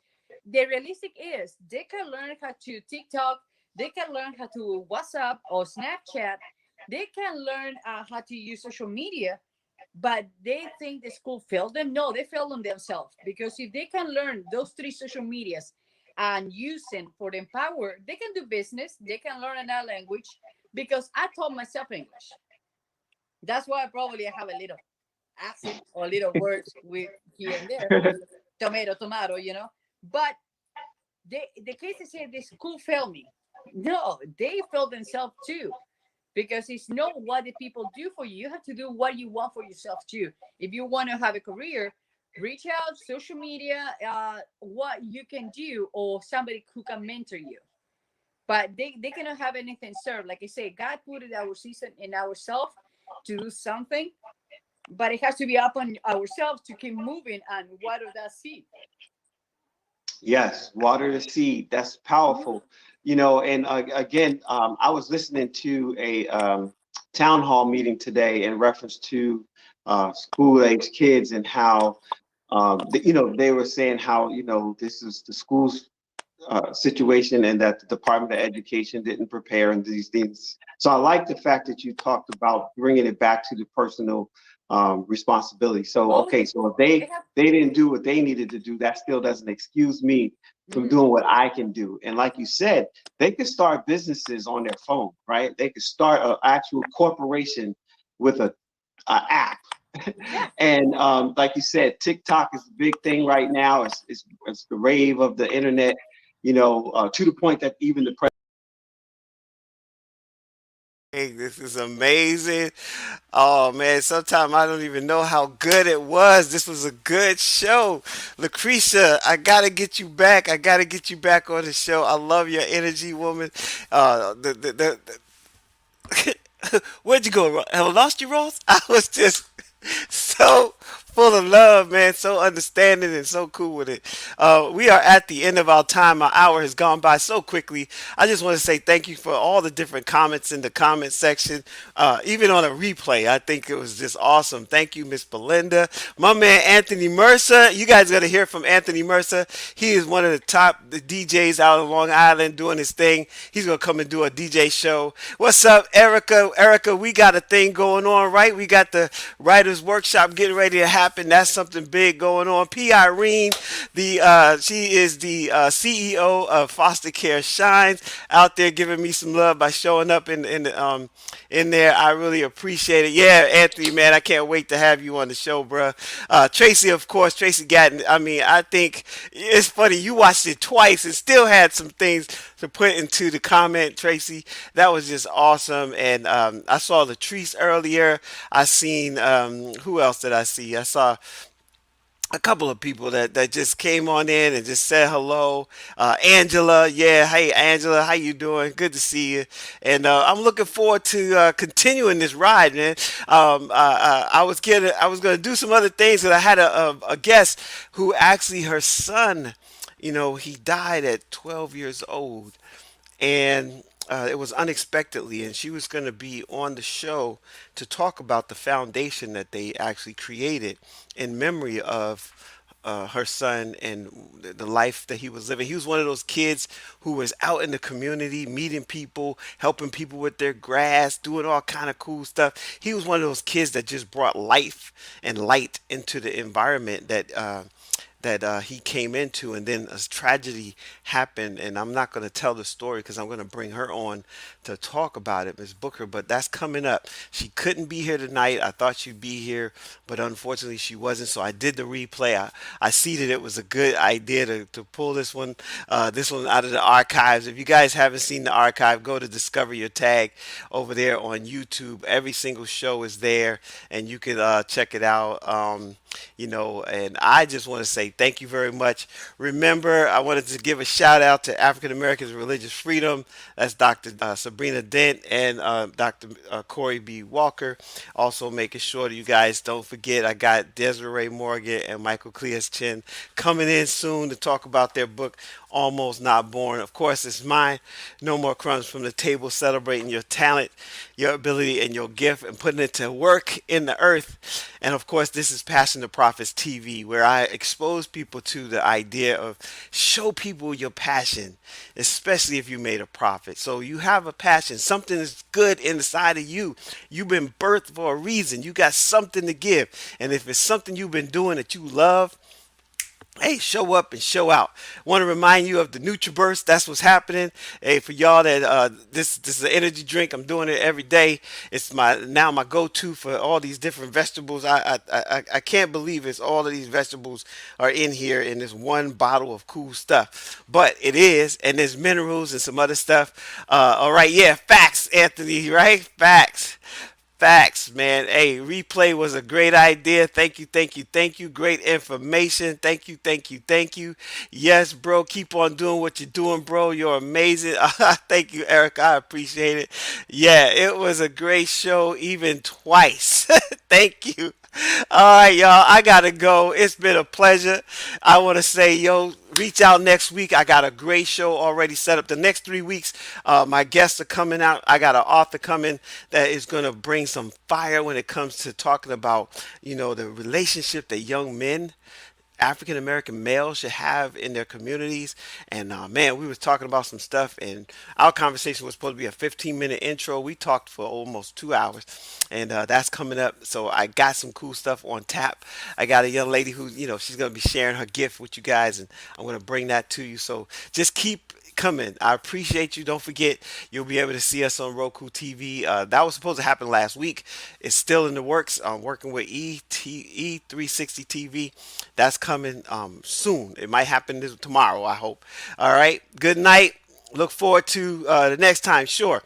the realistic is they can learn how to TikTok, they can learn how to WhatsApp or Snapchat, they can learn how to use social media, but they think the school failed them. No, they failed them themselves, because if they can learn those three social medias and use them for the empower, they can do business, they can learn another language, because I taught myself English. That's why probably I have a little accent or little words with here and there. Tomato, tomato, But the cases say the school failed me. No, they failed themselves too, because it's not what the people do for you. You have to do what you want for yourself too. If you want to have a career, reach out, social media, what you can do, or somebody who can mentor you. But they cannot have anything served. Like I say, God put it our season in ourselves to do something, but it has to be up on ourselves to keep moving and water that seed. Yes, water the seed. That's Mhm. powerful. And again, I was listening to a town hall meeting today in reference to school age kids and how, they were saying how, this is the school's situation and that the Department of Education didn't prepare and these things. So I like the fact that you talked about bringing it back to the personal responsibility. So Oh, okay, yeah. so if They have. they didn't do what they needed to do, that still doesn't excuse me from Mhm. doing what I can do. And like you said, they could start businesses on their phone, right? They could start an actual corporation with a app. Yeah. And like you said, TikTok is the big thing right now. It's the rave of the internet, to the point that even the Hey, this is amazing. Oh man, sometimes I don't even know how good it was. This was a good show. Lucretia, I gotta get you back. I gotta get you back on the show. I love your energy, woman. Where'd you go? Have I lost you, Ross? I was just so full of love, man. So understanding and so cool with it. We are at the end of our time. Our hour has gone by so quickly. I just want to say thank you for all the different comments in the comment section. Even on a replay, I think it was just awesome. Thank you, Miss Belinda. My man Anthony Mercer. You guys got to hear from Anthony Mercer. He is one of the top DJs out on Long Island doing his thing. He's gonna come and do a DJ show. What's up, Erica? Erica, we got a thing going on, right? We got the writers workshop getting ready to happen. That's something big going on. P. Irene, she is the CEO of Foster Care Shines, out there giving me some love by showing up in there. I really appreciate it. Yeah, Anthony, man, I can't wait to have you on the show, bro. Tracy, of course, Tracy Gatton. I mean, I think it's funny. You watched it twice and still had some things to put into the comment, Tracy. That was just awesome. And I saw Latrice earlier. I seen who else did I see? I saw a couple of people that just came on in and just said hello. Angela, yeah, hey Angela, how you doing? Good to see you. And I'm looking forward to continuing this ride, man. I was gonna do some other things, and I had a guest who actually her son, he died at 12 years old, and it was unexpectedly, and she was going to be on the show to talk about the foundation that they actually created in memory of her son and the life that he was living. He was one of those kids who was out in the community, meeting people, helping people with their grass, doing all kind of cool stuff. He was one of those kids that just brought life and light into the environment that he came into, and then a tragedy happened. And I'm not going to tell the story because I'm going to bring her on to talk about it, Miss Booker. But that's coming up. She couldn't be here tonight. I thought she'd be here, but unfortunately she wasn't. So I did the replay. I see that it was a good idea to pull this one out of the archives. If you guys haven't seen the archive, go to Discover Your Tag over there on YouTube. Every single show is there, and you can check it out. And I just want to say thank you very much. Remember, I wanted to give a shout out to African Americans Religious Freedom. That's Dr. Sabrina Dent and Dr. Corey B. Walker. Also, making sure that you guys don't forget, I got Desiree Morgan and Michael Cleas Chin coming in soon to talk about their book, Almost Not Born. Of course, it's mine. No more crumbs from the table, celebrating your talent, your ability, and your gift, and putting it to work in the earth. And of course, this is Passion to Profits TV, where I expose people to the idea of show people your passion, especially if you made a profit. So you have a passion, something is good inside of you. You've been birthed for a reason. You got something to give. And if it's something you've been doing that you love, hey, show up and show out. Want to remind you of the NutriBurst. That's what's happening. Hey, for y'all that this is an energy drink. I'm doing it every day. It's my go-to for all these different vegetables. I can't believe it's all of these vegetables are in here in this one bottle of cool stuff. But it is, and there's minerals and some other stuff. All right, yeah, facts, Anthony. Right, facts. Facts, man. Hey, replay was a great idea. Thank you, thank you, thank you. Great information. Thank you, thank you, thank you. Yes, bro. Keep on doing what you're doing, bro. You're amazing. Thank you, Eric. I appreciate it. Yeah, it was a great show, even twice. Thank you. All right, y'all. I gotta go. It's been a pleasure. I want to say, yo, reach out next week. I got a great show already set up. The next 3 weeks, my guests are coming out. I got an author coming that is gonna bring some fire when it comes to talking about, the relationship that young men, African American males, should have in their communities. And man, we was talking about some stuff, and our conversation was supposed to be a 15-minute intro. We talked for almost 2 hours, and that's coming up. So I got some cool stuff on tap. I got a young lady who, she's gonna be sharing her gift with you guys, and I'm gonna bring that to you. So just keep coming. I appreciate you. Don't forget, you'll be able to see us on Roku TV. That was supposed to happen last week. It's still in the works. I'm working with E360 TV. That's coming soon. It might happen tomorrow, I hope. All right. Good night. Look forward to the next time. Sure.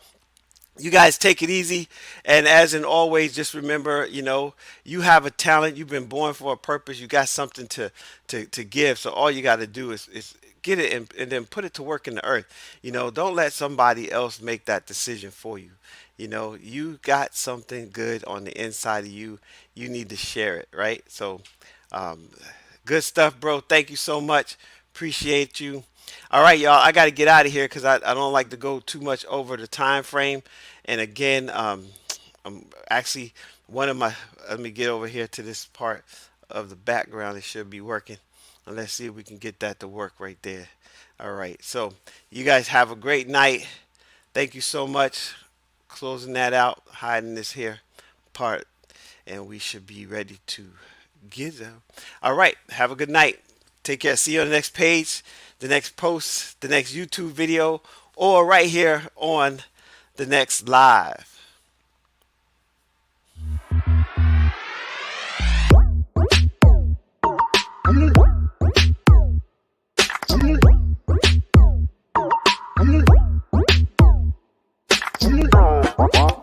You guys take it easy, and as in always, just remember, you have a talent. You've been born for a purpose. You got something to give. So all you got to do is get it and then put it to work in the earth. Don't let somebody else make that decision for you. You got something good on the inside of you. You need to share it, right? So, good stuff, bro. Thank you so much. Appreciate you. All right, y'all. I got to get out of here because I don't like to go too much over the time frame. And again, I'm actually let me get over here to this part of the background. It should be working. And let's see if we can get that to work right there. All right. So you guys have a great night. Thank you so much. Closing that out, hiding this here part. And we should be ready to get out. All right. Have a good night. Take care. See you on the next page, the next post, the next YouTube video, or right here on the next live. Wow.